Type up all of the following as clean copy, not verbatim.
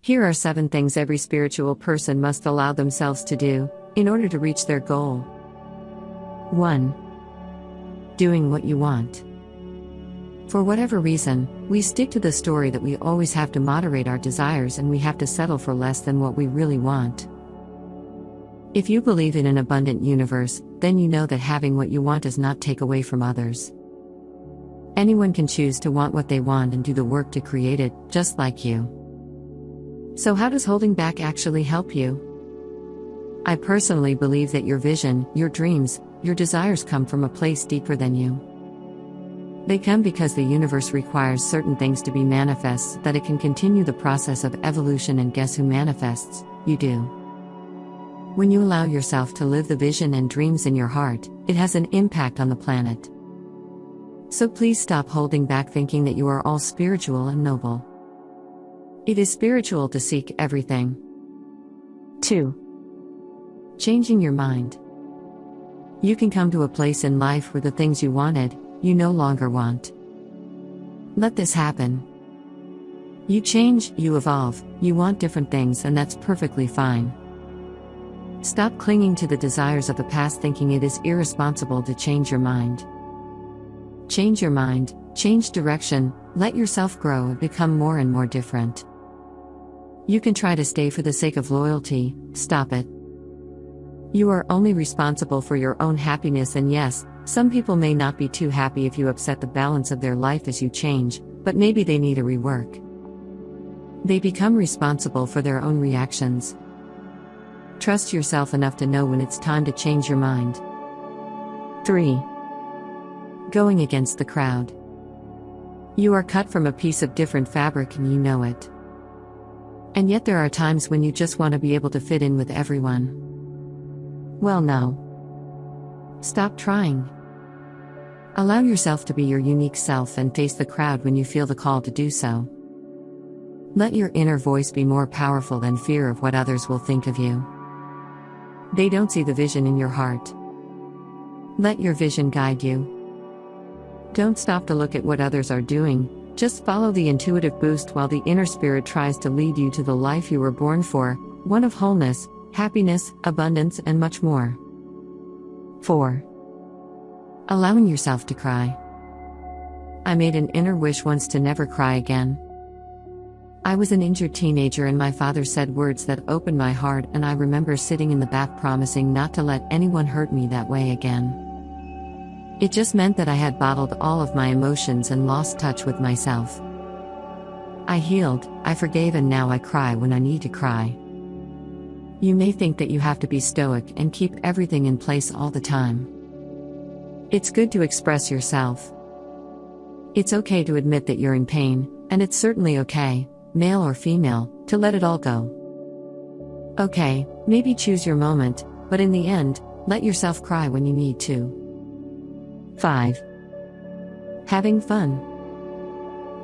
Here are 7 things every spiritual person must allow themselves to do in order to reach their goal. 1. Doing what you want. For whatever reason, we stick to the story that we always have to moderate our desires and we have to settle for less than what we really want. If you believe in an abundant universe, then you know that having what you want does not take away from others. Anyone can choose to want what they want and do the work to create it, just like you. So how does holding back actually help you? I personally believe that your vision, your dreams, your desires come from a place deeper than you. They come because the universe requires certain things to be manifest so that it can continue the process of evolution, and guess who manifests? You do. When you allow yourself to live the vision and dreams in your heart, it has an impact on the planet. So please stop holding back thinking that you are all spiritual and noble. It is spiritual to seek everything. 2. Changing your mind. You can come to a place in life where the things you wanted, you no longer want. Let this happen. You change, you evolve, you want different things, and that's perfectly fine. Stop clinging to the desires of the past thinking it is irresponsible to change your mind. Change your mind, change direction, let yourself grow and become more and more different. You can try to stay for the sake of loyalty, stop it. You are only responsible for your own happiness, and yes, some people may not be too happy if you upset the balance of their life as you change, but maybe they need a rework. They become responsible for their own reactions. Trust yourself enough to know when it's time to change your mind. 3. Going against the crowd. You are cut from a piece of different fabric and you know it. And yet there are times when you just want to be able to fit in with everyone. Well, no. Stop trying. Allow yourself to be your unique self and face the crowd when you feel the call to do so. Let your inner voice be more powerful than fear of what others will think of you. They don't see the vision in your heart. Let your vision guide you. Don't stop to look at what others are doing, just follow the intuitive boost while the inner spirit tries to lead you to the life you were born for, one of wholeness, happiness, abundance, and much more. 4. Allowing yourself to cry. I made an inner wish once to never cry again. I was an injured teenager and my father said words that opened my heart, and I remember sitting in the bath promising not to let anyone hurt me that way again. It just meant that I had bottled all of my emotions and lost touch with myself. I healed, I forgave, and now I cry when I need to cry. You may think that you have to be stoic and keep everything in place all the time. It's good to express yourself. It's okay to admit that you're in pain, and it's certainly okay, male or female, to let it all go. Okay, maybe choose your moment, but in the end, let yourself cry when you need to. 5. Having fun.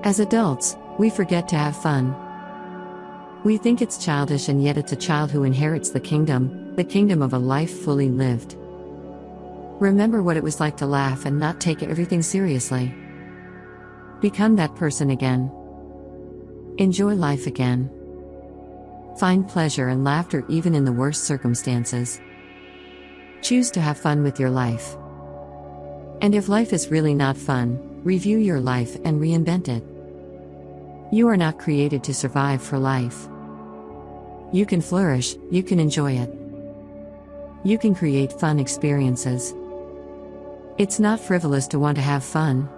As adults, we forget to have fun. We think it's childish, and yet it's a child who inherits the kingdom of a life fully lived. Remember what it was like to laugh and not take everything seriously. Become that person again. Enjoy life again. Find pleasure and laughter even in the worst circumstances. Choose to have fun with your life. And if life is really not fun, review your life and reinvent it. You are not created to survive for life. You can flourish, you can enjoy it. You can create fun experiences. It's not frivolous to want to have fun.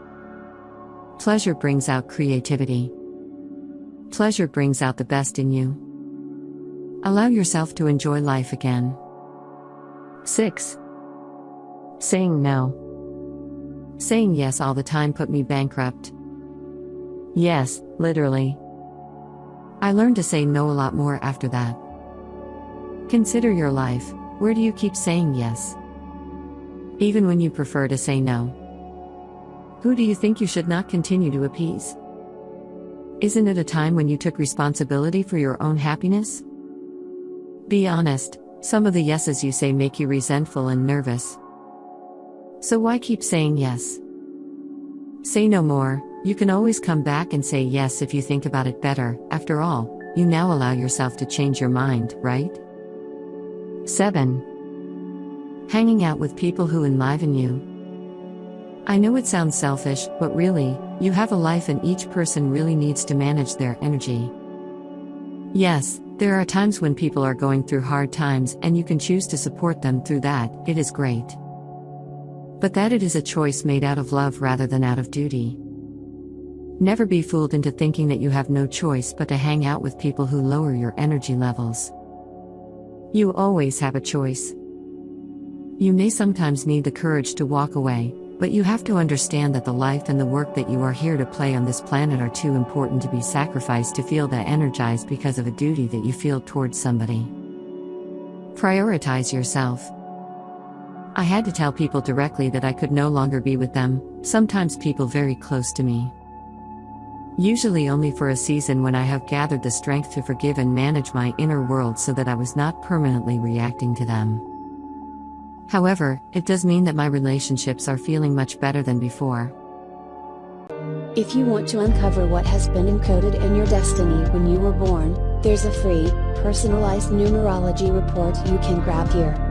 Pleasure brings out creativity. Pleasure brings out the best in you. Allow yourself to enjoy life again. 6. Saying no. Saying yes all the time put me bankrupt. Yes, literally. I learned to say no a lot more after that. Consider your life. Where do you keep saying yes? Even when you prefer to say no. Who do you think you should not continue to appease? Isn't it a time when you took responsibility for your own happiness? Be honest, some of the yeses you say make you resentful and nervous. So why keep saying yes? Say no more. You can always come back and say yes if you think about it better. After all, you now allow yourself to change your mind, right? 7. Hanging out with people who enliven you. I know it sounds selfish, but really, you have a life and each person really needs to manage their energy. Yes, there are times when people are going through hard times and you can choose to support them through that, it is great. But that it is a choice made out of love rather than out of duty. Never be fooled into thinking that you have no choice but to hang out with people who lower your energy levels. You always have a choice. You may sometimes need the courage to walk away, but you have to understand that the life and the work that you are here to play on this planet are too important to be sacrificed to feel that energized because of a duty that you feel towards somebody. Prioritize yourself. I had to tell people directly that I could no longer be with them, sometimes people very close to me. Usually only for a season when I have gathered the strength to forgive and manage my inner world so that I was not permanently reacting to them. However, it does mean that my relationships are feeling much better than before. If you want to uncover what has been encoded in your destiny when you were born, there's a free, personalized numerology report you can grab here.